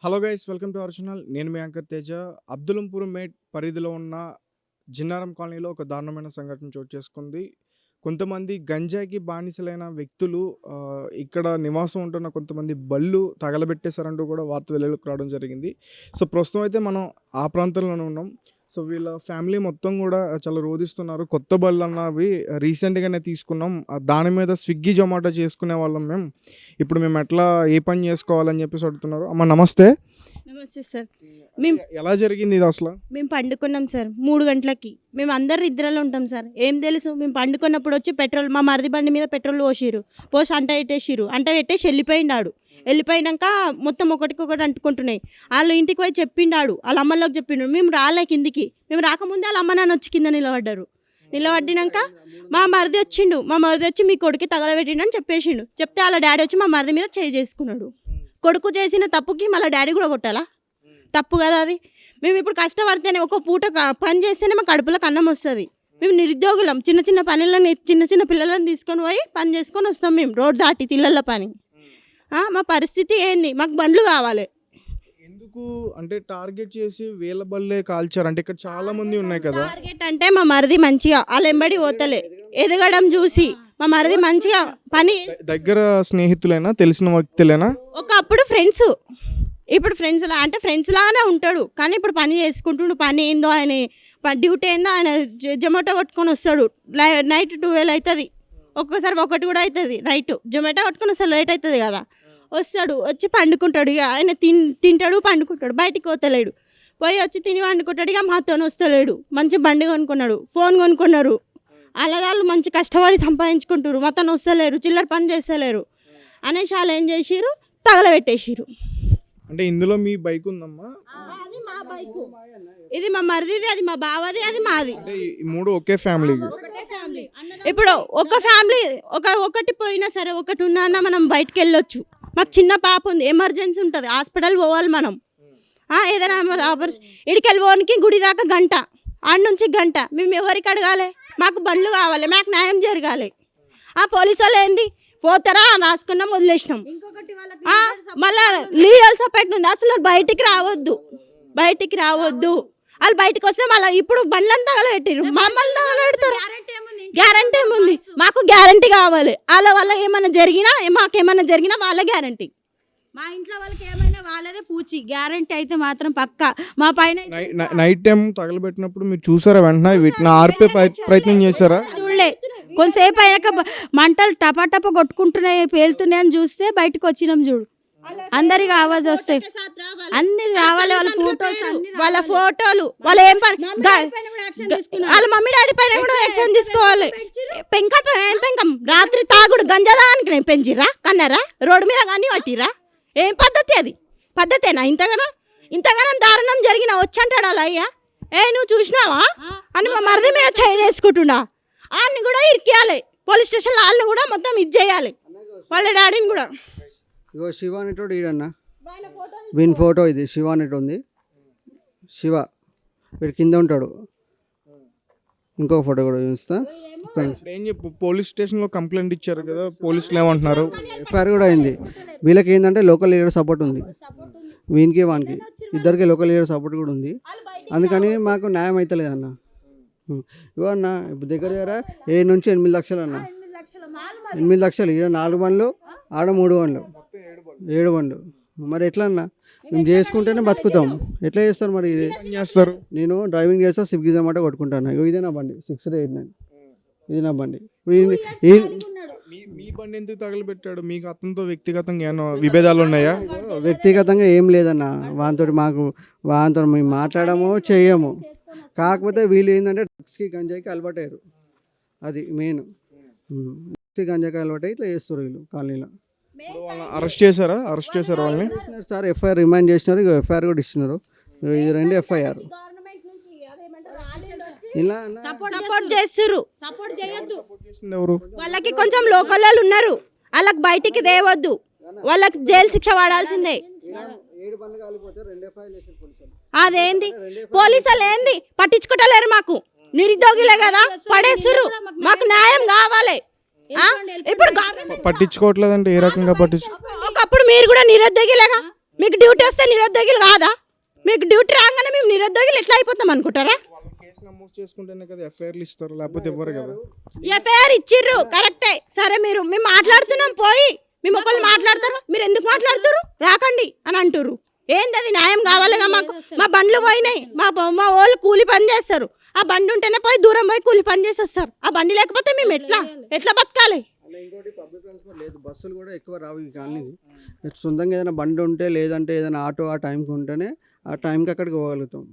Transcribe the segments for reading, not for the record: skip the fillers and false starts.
Hello guys, welcome to our channel. నేను మీ anchor Teja. అబ్దులంపూర్ mate పరిధిలో ఉన్న జిన్నారం కాలనీలో ఒక దారుణమైన సంఘటన చోటు చేసుకుంది. కొంతమంది గంజాయికి బానిసలైన వ్యక్తులు ఇక్కడ నివాసం ఉంటున్న కొంతమంది బళ్ళు తగలబెట్టేశారంటూ కూడా వార్త వెలుగులోకి రావడం జరిగింది. సో ప్రస్తుతం అయితే మనం ఆ ప్రాంతంలోనే ఉన్నాం. సో వీళ్ళ ఫ్యామిలీ మొత్తం కూడా చాలా రోధిస్తున్నారు. కొత్త బళ్ళు అన్నవి రీసెంట్గానే తీసుకున్నాం, దాని మీద స్విగ్గీ జొమాటో చేసుకునే వాళ్ళం మేము. ఇప్పుడు మేము ఎట్లా ఏ పని చేసుకోవాలని చెప్పేసి అడుగుతున్నారు. అమ్మ నమస్తే. నమస్తే సార్. మేము ఎలా జరిగింది ఇది అసలు? మేము పండుకున్నాం సార్ 3 గంటలకి. మేము అందరు నిద్రలో ఉంటాం సార్. ఏం తెలుసు, మేము పండుకున్నప్పుడు వచ్చి పెట్రోల్ మా మరిది బండి మీద పెట్రోల్ పోసి అంట పెట్టేసి వెళ్ళిపోయిండాడు. వెళ్ళిపోయినాక మొత్తం ఒకటికొకటి అంటుకుంటున్నాయి. వాళ్ళు ఇంటికి పోయి చెప్పిండాడు, వాళ్ళ అమ్మలోకి చెప్పిండు. మేము రాలే కిందికి. మేము రాకముందే వాళ్ళ అమ్మ నాన్న వచ్చి కింద నిలబడ్డారు. నిలబడినాక మా మరిది వచ్చి మీ కొడుకు తగలబెట్టిండని చెప్పేసిండు. చెప్తే వాళ్ళ డాడీ వచ్చి మా మరిది మీద చేసుకున్నాడు. కొడుకు చేసిన తప్పుకి మళ్ళీ డాడీ కూడా కొట్టాలా? తప్పు కదా అది. మేము ఇప్పుడు కష్టపడితేనే ఒక పూట పని చేస్తేనే మా కడుపులకు అన్నం వస్తుంది. మేము నిరుద్యోగులం. చిన్న పనులను చిన్న పిల్లలను తీసుకొని పోయి పని చేసుకొని వస్తాం. మేము రోడ్ దాటి తిల్లల పని. మా పరిస్థితి ఏంది? మాకు బండ్లు కావాలి. ఎందుకు అంటే టార్గెట్ చేసి వేల బళ్ళే కాల్చారు? అంటే ఇక్కడ చాలా మంది ఉన్నాయి కదా. టార్గెట్ అంటే మా మరిది మంచిగా వాళ్ళ ఎంబడి పోతలే ఎదగడం చూసి మా మరిది మంచిగా పని. దగ్గర స్నేహితులైనా తెలిసిన వ్యక్తులైనా? ఒకప్పుడు ఫ్రెండ్స్, ఇప్పుడు ఫ్రెండ్స్ లాగానే ఉంటాడు. కానీ ఇప్పుడు పని చేసుకుంటుండు. పని ఏందో ఆయన డ్యూటీ ఏందో ఆయన జొమాటో కొట్టుకొని వస్తాడు. నైట్ 12 అవుతుంది, ఒక్కొక్కసారి 1 కూడా అవుతుంది. నైట్ జొమాటో కొట్టుకొని వస్తాడు, లేట్ అవుతుంది కదా. వస్తాడు, వచ్చి పండుకుంటాడు. ఇక ఆయన తింటాడు, పండుకుంటాడు, బయటికి పోతలేడు. పోయి వచ్చి తిని పండుకుంటాడు. ఇక మాతో వస్తలేడు. మంచి బండి కొనుక్కున్నాడు, ఫోన్ కొనుక్కున్నారు. వాళ్ళు మంచి కష్టపడి సంపాదించుకుంటారు, మొత్తం వస్తలేరు, చిల్లర పని చేస్తలేరు అనేసి వాళ్ళు ఏం చేసిరు, తగలబెట్టేసిరు. అంటే ఇందులో మీ బైక్ ఉందమ్మా? అది మా బైక్, ఇది మా మరిదిది, అది మా బావది, అది మాది. ఈ మూడు ఒకే ఫ్యామిలీ. ఇప్పుడు ఒక ఫ్యామిలీ ఒకటి పోయినా సరే, ఒకటి ఉన్నా మనం బయటకు వెళ్ళొచ్చు. మాకు చిన్న పాప ఉంది, ఎమర్జెన్సీ ఉంటుంది, హాస్పిటల్ పోవాలి మనం. ఏదైనా ఆపరేషన్ ఇడికి వెళ్ళిపోనికి గుడి దాకా గంట, ఆడ నుంచి గంట. మేము ఎవరికి అడగాలి? మాకు బండ్లు కావాలి, మాకు న్యాయం జరగాలి. పోలీసు వాళ్ళు ఏంది పోతారా, రాసుకున్నాం, వదిలేసినాం. మళ్ళీ లీడర్ సపరేట్ ఉంది. అసలు బయటికి రావద్దు. వాళ్ళు బయటకు వస్తే మళ్ళీ ఇప్పుడు బండ్లంతా తగలబెట్టారు, మమ్మల్ని తగలబెడతారు. గ్యారంటీ ఏముంది? మాకు గ్యారంటీ కావాలి. వాళ్ళ ఏమైనా జరిగినా, మాకేమైనా జరిగినా వాళ్ళ గ్యారంటీ. మా ఇంట్లో వాళ్ళకి ఏమైనా వాళ్ళదే పూచి. గ్యారంటీ అయితే మాత్రం పక్కా. మా పైన నైట్ టైం తగలబెట్టినప్పుడు మీరు చూసారా? వెంటనే వీటిని ఆర్పే ప్రయత్నం చేశారా? చూడలే. కొంతసేపు అయినాక మంటలు టపాటప కొట్టుకుంటున్నాయి, పేలుతున్నాయి అని చూస్తే బయటకు వచ్చినాం. చూడు, అందరికి ఆవాజ్ వస్తాయి, అన్ని రావాలి. వాళ్ళ ఫోటోలు వాళ్ళు ఏం పని, వాళ్ళ మమ్మీ డాడీ పైన కూడా యాక్షన్ తీసుకోవాలి. పెంకం రాత్రి తాగుడు గంజాదానికి పెంచిర్రా, కన్నారా? రోడ్డు మీద కానీ పట్టిర్రా? ఏం పద్ధతి అది? పద్ధతేనా? ఇంతగానం దారుణం జరిగిన వచ్చంటాడు అలా. అయ్యా నువ్వు చూసినావా అని మా మరిది మీద చేసుకుంటుండా. వాళ్ళని కూడా ఇరికియాలి, పోలీస్ స్టేషన్లో వాళ్ళని కూడా మొత్తం ఇది చేయాలి, వాళ్ళ డాడీని కూడా. ఇగో శివ అనేటోడు ఈడన్న, వీని ఫోటో ఇది. శివ అనేటు ఉంది, శివ వీడు కింద ఉంటాడు. ఇంకొక ఫోటో కూడా చూస్తా. ఏం చెప్పు, పోలీస్ స్టేషన్లో కంప్లైంట్ ఇచ్చారు కదా, పోలీసులు ఏమంటున్నారు? ఎఫ్ఐఆర్ కూడా అయింది. వీళ్ళకి ఏంటంటే లోకల్ లీడర్ సపోర్ట్ ఉంది, వీనికి వానికి ఇద్దరికి లోకల్ లీడర్ సపోర్ట్ కూడా ఉంది. అందుకని మాకు న్యాయం అవుతలేదు అన్న. ఇగో అన్న ఇప్పుడు దగ్గర 7 నుంచి 8 లక్షలు అన్న. 8 లక్షలు. ఇక్కడ 4 బండ్లు, ఆడ 3 బండ్లు, 7 బండ్లు. మరి ఎట్లా అన్న? మేము చేసుకుంటేనే బతుకుతాం. ఎట్లా చేస్తారు మరి? ఇది చేస్తారు. నేను డ్రైవింగ్ చేస్తా, స్విగ్గీ జొమాటో కొట్టుకుంటాను. ఇదే నా బండి 689, ఇది నా బండి. మీ బండి ఎందుకు తగలబెట్టాడు? మీకు అతనితో వ్యక్తిగతంగా ఏమైనా విభేదాలు ఉన్నాయా? వ్యక్తిగతంగా ఏం లేదన్న. వానితో మేము మాట్లాడము చెయ్యము. కాకపోతే వీళ్ళు ఏంటంటే డ్రగ్స్కి గంజాయికి అలవాటయ్యారు. అది మెయిన్. డ్రగ్స్కి గంజాయికి అలవాటై ఇట్లా చేస్తారు వీళ్ళు కాలనీలో. అరెస్ట్ చేశారా వాళ్ళని? సార్ ఎఫ్ఐఆర్ రిమైండ్ చేసినారు, ఇక ఎఫ్ఐఆర్ కూడా ఇచ్చినారు. ఇది 2 ఎఫ్ఐఆర్. ఇలా సపోర్ట్ చేస్తుర్రు. ఎవరు? వాళ్ళకి కొంచెం లోకల్ వాళ్ళు ఉన్నారు, వాళ్ళకి బయటికి తేవద్దు, వాళ్ళకి జైలు శిక్ష పడాల్సిందే. అదేంది పోలీసు వాళ్ళు ఏంది పట్టించుకుంటలేరు? మాకు నిరుద్యోగులే కదా, పడేస్తుర్రు. మాకు న్యాయం కావాలి. ఇప్పుడు పట్టించుకోవట్లేదంటే ఏ రకంగా పట్టించు? ఒకప్పుడు మీరు కూడా నిరుద్యోగులేగా, మీకు డ్యూటీ వస్తే నిరుద్యోగులు కాదా? మీకు డ్యూటీ రాగానే మేము నిరుద్యోగులు ఎట్లా అయిపోతాం అనుకుంటారా? కేసు నమోదు చేసుకుంటేనే కదా ఎఫ్ఐఆర్లు ఇస్తారు, లేకపోతే ఇవ్వరు కదా. ఎఫ్ఐఆర్ ఇచ్చిర్రు కరెక్టే. సరే మేము మాట్లాడుతున్నాం పోయి మేము ఒకళ్ళు మాట్లాడతారు, మీరు ఎందుకు మాట్లాడుతారు రాకండి అని అంటారు. ఏంది అది న్యాయం కావాలిగా మాకు? మా బండ్లు పోయినాయి, మా వాళ్ళు కూలి పని చేస్తారు. ఆ బండి ఉంటేనే పోయి దూరం పోయి కూలి పని చేసి వస్తారు. ఆ బండి లేకపోతే మేము ఎట్లా బతకాలి? ఇంకోటి పబ్లిక్ ట్రాన్స్పోర్ట్ లేదు, బస్సులు కూడా ఎక్కువ రావు ఈ కాలనీకి. సొంతంగా ఏదైనా బండి ఉంటే లేదంటే ఏదైనా ఆటో ఆ టైంకి ఉంటేనే ఆ టైంకి అక్కడికి పోగలుగుతాం.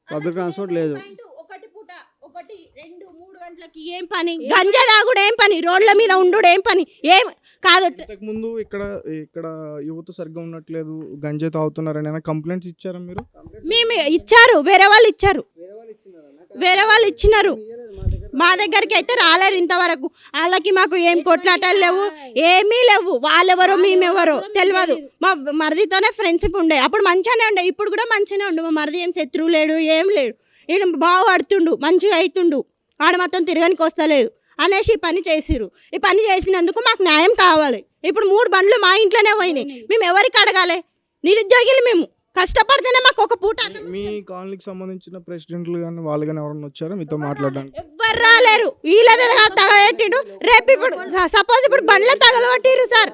పబ్లిక్ ట్రాన్స్పోర్ట్ లేదు. ఒకటి పూట 1, 2, 3 గంటలకి ఏం పని? గంజా తాగుడు ఏం పని? రోడ్ల మీద ఉండు ఏం పని? ఏం కాదు. ఇంతకుముందు ఇక్కడ యువత సరిగ్గా ఉండట్లేదు, గంజా తాగుతున్నారని కంప్లైంట్స్ ఇచ్చారా మీరు? మేము ఇచ్చారు, వేరే వాళ్ళు ఇచ్చినారు. మా దగ్గరికి అయితే రాలేరు ఇంతవరకు. వాళ్ళకి మాకు ఏం కొట్లాటలు లేవు, ఏమీ లేవు. వాళ్ళెవరో మేమెవరో తెలియదు. మా మరిదితోనే ఫ్రెండ్షిప్ ఉండే, అప్పుడు మంచిగానే ఉండే, ఇప్పుడు కూడా మంచిగానే ఉండు. మా మరిది ఏం శత్రువు లేడు, ఏం లేడు. ఈయన బాగా పడుతుండు, మంచిగా అవుతుండు, ఆడ మొత్తం తిరగనికి వస్తలేదు అనేసి ఈ పని చేసిరు. ఈ పని చేసినందుకు మాకు న్యాయం కావాలి. ఇప్పుడు 3 బండ్లు మా ఇంట్లోనే పోయినాయి. మేము ఎవరికి అడగాలి? నిరుద్యోగులు మేము, కష్టపడితేనే మాకు ఒక పూట. మీ కాలనీకి సంబంధించిన ప్రెసిడెంట్లు కానీ వాళ్ళు కానీ ఎవరైనా వచ్చారా మీతో మాట్లాడడానికి? ఎవ్వరు రాలేరు. వీళ్ళదే తగలబెట్టిండు. రేపు ఇప్పుడు సపోజ్ ఇప్పుడు బండ్లు తగలబెట్టిరు సార్.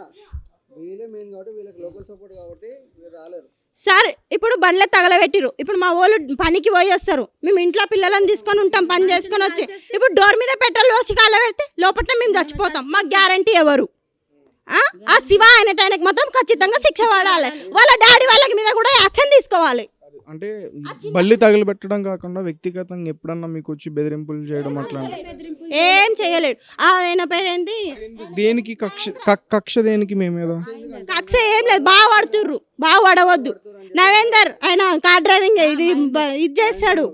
సార్ ఇప్పుడు బండ్లే తగలబెట్టిరు. ఇప్పుడు మా వాళ్ళు పనికి పోయి వస్తారు, మేము ఇంట్లో పిల్లలను తీసుకొని ఉంటాం, పని చేసుకొని వచ్చి ఇప్పుడు డోర్ మీద పెట్రోల్ పోసి కాలబెడితే లోపల మేము చచ్చిపోతాం. మాకు గ్యారంటీ ఎవరు? ఆ శివ ఆయనకి మాత్రం ఖచ్చితంగా శిక్ష పడాలి. వాళ్ళ డాడీ వాళ్ళకి మీద కూడా యాక్షన్ తీసుకోవాలి. అంటే బల్లి తగలబెట్టడం కాకుండా వ్యక్తిగతంగా ఎప్పుడన్నా మీకు వచ్చి బెదిరింపులు చేయడం అట్లా ఏం చేయలేడు. ఆయన పేరేంటి? దేనికి కక్ష దేనికి మీ మీద? కక్ష ఏం లేదు, బాగా పడుతుర్రు, బాగా పడవద్దు. నవేందర్ ఆయన కార్ డ్రైవింగ్ ఇది చేస్తాడు,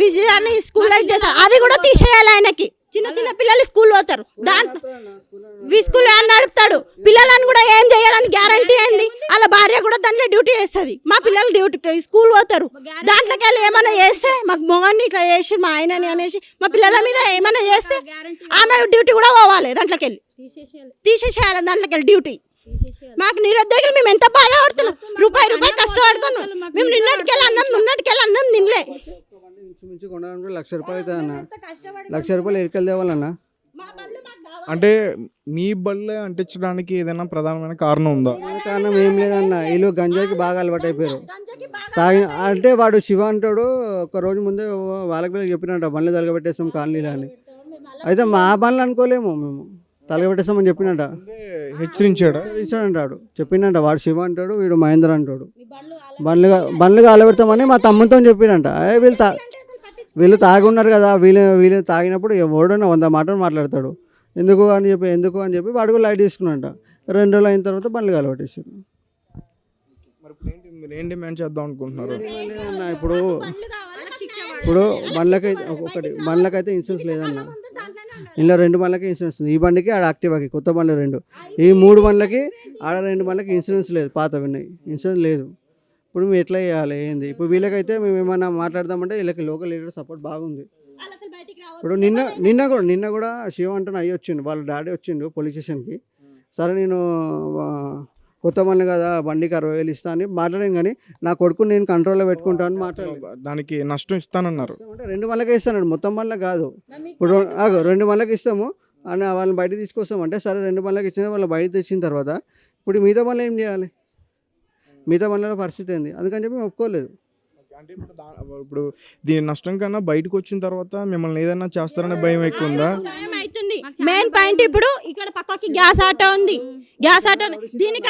విజయాన్ని స్కూల్లో ఇది చేస్తాడు, అది కూడా తీసేయాలి. ఆయనకి చిన్న పిల్లలు స్కూల్ పోతారు, దాంట్లో స్కూల్ నడుపుతాడు. పిల్లలను కూడా ఏం చేయడానికి గ్యారంటీ అయింది. వాళ్ళ భార్య కూడా దాంట్లో డ్యూటీ చేస్తుంది. మా పిల్లలు డ్యూటీ స్కూల్ పోతారు, దాంట్లోకి వెళ్ళి ఏమైనా చేస్తే మాకు మొగన్ని ఇట్లా చేసి మా ఆయనని అనేసి మా పిల్లల మీద ఏమైనా చేస్తే ఆమె డ్యూటీ కూడా పోవాలి, దాంట్లోకి వెళ్ళి తీసేసేయాలి. దాంట్లోకి వెళ్ళి డ్యూటీ మాకు నిరుద్యోగులు మేము ఎంత బాధపడుతున్నాం. రూపాయి కష్టపడుతున్నాం. మేము నిన్నటికెళ్ళి అన్నం తినలే. ఇంచుమించు కొనాలంటే 1,00,000 రూపాయలు అవుతుంది అన్న. 1,00,000 రూపాయలు ఎక్కడికి తేవాలన్నా? అంటే మీ బళ్ళే అంటించడానికి ఏదైనా ప్రధానమైన కారణం ఉందా? కారణం ఏం లేదన్న, వీళ్ళు గంజాయికి బాగా అలవాటు అయిపోయారు. అంటే వాడు శివ అంటాడు, ఒక రోజు ముందే వాళ్ళకి పిల్లలు చెప్పినట్ట బండ్లు తలగబెట్టేస్తాం కాలనీలో అని. అయితే మా బండ్లు అనుకోలేము, మేము తలగబెట్టేస్తామని చెప్పినట్ట. హెచ్చరించాడంటాడు, చెప్పినట్ట. వాడు శివ అంటాడు, వీడు మహేందర్ అంటాడు. బండ్లు కాలబెడతామని మా తమ్ముతో చెప్పినట్ట. వీళ్ళు తాగి ఉన్నారు కదా, వీళ్ళు తాగినప్పుడు ఎవడన్నా 100 మాటలు మాట్లాడతాడు. ఎందుకు అని చెప్పి వాడు కూడా లైట్ తీసుకున్నట్ట. 2 రోజులు అయిన తర్వాత బండ్లు కాలబెట్టేసారు. ఏం డిమాండ్ చేద్దాం అనుకుంటున్నారు? ఇప్పుడు బండ్లకైతే ఇన్సూరెన్స్ లేదన్న. ఇలా 2 బండ్లకి ఇన్సూరెన్స్ ఉంది. ఈ బండికి ఆడ యాక్టివాకి కొత్త బండ్లు 2, ఈ 3 బండ్లకి ఆడ 2 బండ్లకి ఇన్సూరెన్స్ లేదు, పాతవి ఉన్నాయి, ఇన్సూరెన్స్ లేదు. ఇప్పుడు మేము ఎట్లా చేయాలి ఏంది? ఇప్పుడు వీళ్ళకైతే మేము ఏమన్నా మాట్లాడదామంటే వీళ్ళకి లోకల్ లీడర్ సపోర్ట్ బాగుంది. ఇప్పుడు నిన్న కూడా శివ అంటున్నా అయ్యి వచ్చిండు, వాళ్ళ డాడీ వచ్చిండు పోలీస్ స్టేషన్కి. సరే నేను కొత్త బండి కదా, బండికి 60,000 ఇస్తా అని మాట్లాడాను. కానీ నా కొడుకు నేను కంట్రోల్లో పెట్టుకుంటాను అని మాట్లాడాను. దానికి నష్టం ఇస్తానన్నారు. అంటే 2 బండ్లకే ఇస్తాను, మొత్తం బండ్లకు కాదు. ఇప్పుడు 2 బండ్లకి ఇస్తాము అని వాళ్ళని బయట తీసుకొస్తామంటే, సరే 2 బండ్లకి ఇచ్చిన వాళ్ళు బయట తెచ్చిన తర్వాత ఇప్పుడు మిగతా బండ్లు ఏం చేయాలి? మిగతా బండ్ల పరిస్థితి ఏంది? అందుకని చెప్పి మేము ఒప్పుకోలేదు. అంటే ఇప్పుడు దీని నష్టం కన్నా బయటకు వచ్చిన తర్వాత మిమ్మల్ని ఏదైనా చేస్తారనే భయం ఎక్కువ ఉందా? మెయిన్ పాయింట్ ఇప్పుడు ఇక్కడ పక్కకి గ్యాస్ ఆటో ఉంది, దీనికి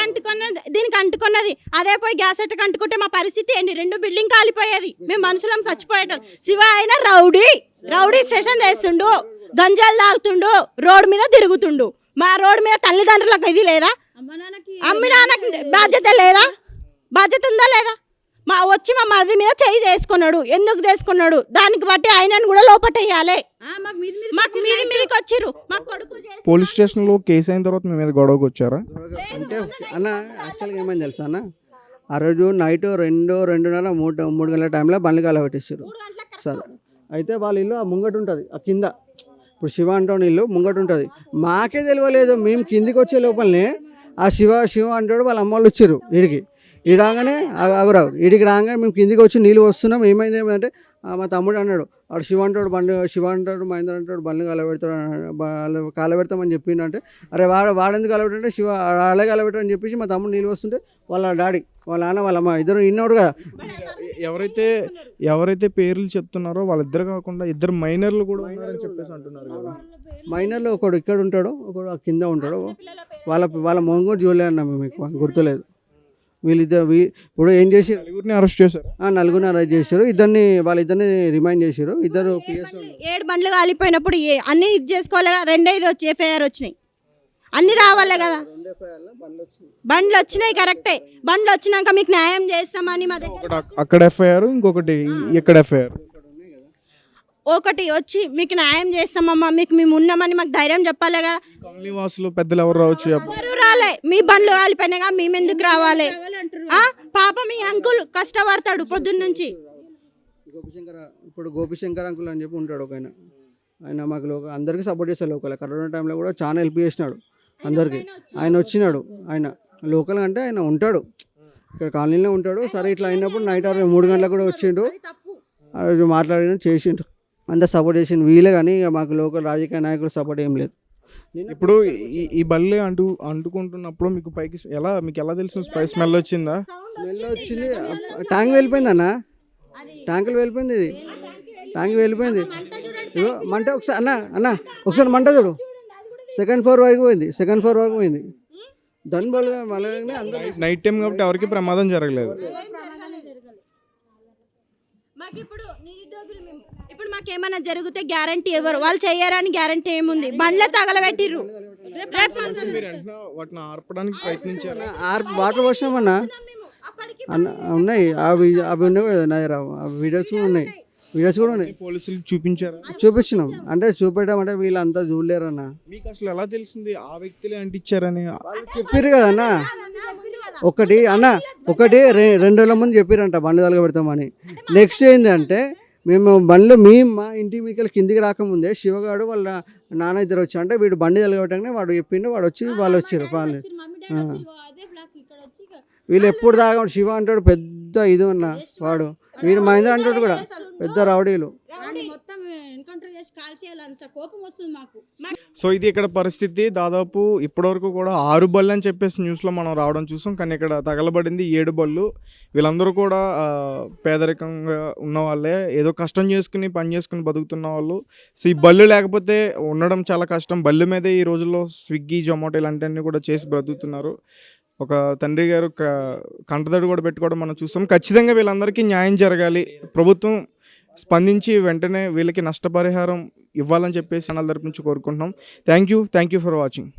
అంటుకున్నది. అదే పోయి గ్యాస్ ఆటోకి అంటుకుంటే మా పరిస్థితి ఏంటి? 2 బిల్డింగ్ కాలిపోయేది, మేము మనుషులం చచ్చిపోయేటం. శివ అయినా రౌడీ సెషన్ చేస్తుండు, గంజాలు తాగుతుండు, రోడ్డు మీద తిరుగుతుండు. మా రోడ్డు మీద తల్లిదండ్రులకు ఇది లేదా? అమ్మి నాన్నకి బాధ్యత ఉందా లేదా? మా మరిది మీద చేయి చేసుకున్నాడు, ఎందుకు చేసుకున్నాడు? దానికి బట్టి ఆయనను కూడా లోపటేయాలి. పోలీస్ స్టేషన్ లో కేసు అయిన తర్వాత మీ మీద గొడవకు వచ్చారా? అంటే అన్న యాక్చువల్గా ఏమైంది తెలుసా అన్న, ఆ రోజు నైట్ 2:30, 3 గంటల టైంలో బండ్లు కాలబెట్టేసారు. సరే అయితే వాళ్ళ ఇల్లు ఆ ముంగట ఉంటుంది, ఆ కింద. ఇప్పుడు శివ అంటాడు ఇల్లు ముంగట ఉంటుంది. మాకే తెలియలేదు, మేము కిందికి వచ్చే లోపలనే ఆ శివ అంటాడు వాళ్ళ అమ్మ వాళ్ళు వచ్చారు. ఈ రాగానే ఆగురావు ఈడికి రాగానే మేము కిందికి వచ్చి నీళ్ళు వస్తున్నాం. ఏమైంది ఏమంటే మా తమ్ముడు అన్నాడు, వాడు శివ అంటాడు మహేంద్ర అంటాడు బండ్లు కాలబెడతామని చెప్పిండంటే, అరే వాడెందుకు కాలబెట్టంటే శివ అలాగే కాలబెట్టారని చెప్పేసి మా తమ్ముడు నీళ్ళు వస్తుంటే వాళ్ళ డాడీ వాళ్ళ నాన్న వాళ్ళ అమ్మ ఇద్దరు ఇన్నోడు కదా. ఎవరైతే పేర్లు చెప్తున్నారో వాళ్ళిద్దరు కాకుండా ఇద్దరు మైనర్లు కూడా ఉన్నారని చెప్పేసి అంటున్నారు కదా. మైనర్లో ఒకడు ఇక్కడ ఉంటాడు, ఒకడు కింద ఉంటాడు. వాళ్ళ మొహం కూడా చూడలేదు అన్న, మేము ఎక్కువ గుర్తులేదు. వీళ్ళిద్దరు ఇప్పుడు ఏం చేసి నలుగురిని అరెస్ట్ చేశారు. నలుగురిని అరెస్ట్ చేశారు. వాళ్ళిద్దరిని రిమైండ్ చేశారు. ఇద్దరు PS 7 బండ్లు కాలిపోయినప్పుడు అన్ని ఇది చేసుకోవాలి కదా. 2 వచ్చి FIR వచ్చినాయి, అన్ని రావాలి కదా. బండ్లు వచ్చినాయి కరెక్టే. బండ్లు వచ్చినాక మీకు న్యాయం చేస్తామని మా దగ్గర అక్కడ FIR, ఇంకొకటి ఇక్కడ FIR. ఒకటి వచ్చి మీకు న్యాయం చేస్తామమ్మా, మీకు మేము ఉన్నామని మాకు ధైర్యం చెప్పాలి కదా. కాలనీ వాసులు పెద్దలు ఎవరు రావచ్చు? ఎవరు రాలే. మీ బండ్లు కాలిపోయినాగా మేము ఎందుకు రావాలి? పాప మీ అంకుల్ కష్టపడతాడు పొద్దున్న నుంచి. గోపిశంకర్ అంకుల్ అని చెప్పి ఉంటాడు ఒక ఆయన మాకు అందరికీ సపోర్ట్ చేస్తాడు. లోకల్ కరోనా టైంలో కూడా చాలా హెల్ప్ చేసినాడు అందరికీ. ఆయన వచ్చినాడు. ఆయన లోకల్ అంటే ఆయన ఉంటాడు ఇక్కడ కాలనీలో ఉంటాడు. సరే ఇట్లా అయినప్పుడు నైట్ 3 గంటలకు కూడా వచ్చిండు, మాట్లాడిన చేసిండు, అంతా సపోర్ట్ చేసిండు వీళ్ళే. కానీ ఇక మాకు లోకల్ రాజకీయ నాయకులు సపోర్ట్ ఏం లేదు. ఇప్పుడు ఈ బల్లే అంటుకుంటున్నప్పుడు మీకు మీకు ఎలా తెలిసిన స్మెల్ వచ్చిందా? స్మెల్ వచ్చింది. ట్యాంక్ వెళ్ళిపోయింది అన్న, ట్యాంకులు వెళ్ళిపోయింది. ఇది ట్యాంక్ వెళ్ళిపోయింది. ఇగో మంట ఒకసారి అన్న ఒకసారి మంట చూడు, సెకండ్ ఫ్లోర్ వరకు పోయింది. దాని బల్ల మళ్ళీ నైట్ టైం కాబట్టి ఎవరికి ప్రమాదం జరగలేదు. ఇప్పుడు మాకేమైనా జరిగితే గ్యారంటీ ఎవరు? వాళ్ళు చెయ్యరని గ్యారంటీ ఏముంది? బండ్ల తగలబెట్టిర్రు. వాటిని ఆర్పడానికి ప్రయత్నించారు. వాటర్ పోసినామన్నా ఉన్నాయి, అవి ఉన్నాయి కదా నా దగ్గర. వీడియోస్ కూడా ఉన్నాయి. పోలీసులకు చూపించినాం. అంటే చూపెట్టడం అంటే వీళ్ళంతా చూడలేరన్న. మీకు అసలు ఎలా తెలిసింది ఆ వ్యక్తులే అంటించారని? చెప్పారు కదన్నా. ఒకటి 2 రోజుల ముందు చెప్పారంట బండ్లు తగలబెడతామని. నెక్స్ట్ ఏంటంటే మేము మా ఇంటి మీకెళ్ళి కిందికి రాకముందే శివగాడు వాళ్ళ నాన్న ఇద్దరు వచ్చి, అంటే వీడు బండి తగలబెట్టగానే వాడు చెప్పిండు, వాడు వచ్చి వాళ్ళు వచ్చారు. వీళ్ళు ఎప్పుడు దాకా శివ అంటాడు పెద్ద ఇది అన్న, వాడు వీడు మహేంద్ర అంటాడు కూడా పెద్ద రౌడీలు. సో ఇది ఇక్కడ పరిస్థితి. దాదాపు ఇప్పటివరకు కూడా 6 బళ్ళు అని చెప్పేసి న్యూస్లో మనం రావడం చూసాం, కానీ ఇక్కడ తగలబడింది 7 బళ్ళు. వీళ్ళందరూ కూడా పేదరికంగా ఉన్న వాళ్ళే, ఏదో కష్టం చేసుకుని పని చేసుకుని బతుకుతున్న వాళ్ళు. సో ఈ బళ్ళు లేకపోతే ఉండడం చాలా కష్టం. బళ్ళు మీదే ఈ రోజుల్లో స్విగ్గీ, జొమాటో ఇలాంటివన్నీ కూడా చేసి బ్రతుకుతున్నారు. ఒక తండ్రి గారు కంటతడి కూడా పెట్టుకోవడం మనం చూస్తాం. ఖచ్చితంగా వీళ్ళందరికీ న్యాయం జరగాలి. ప్రభుత్వం స్పందించి వెంటనే వీళ్ళకి నష్టపరిహారం ఇవ్వాలని చెప్పేసి ఛానల్ తరపు నుంచి కోరుకుంటున్నాం. Thank you for watching.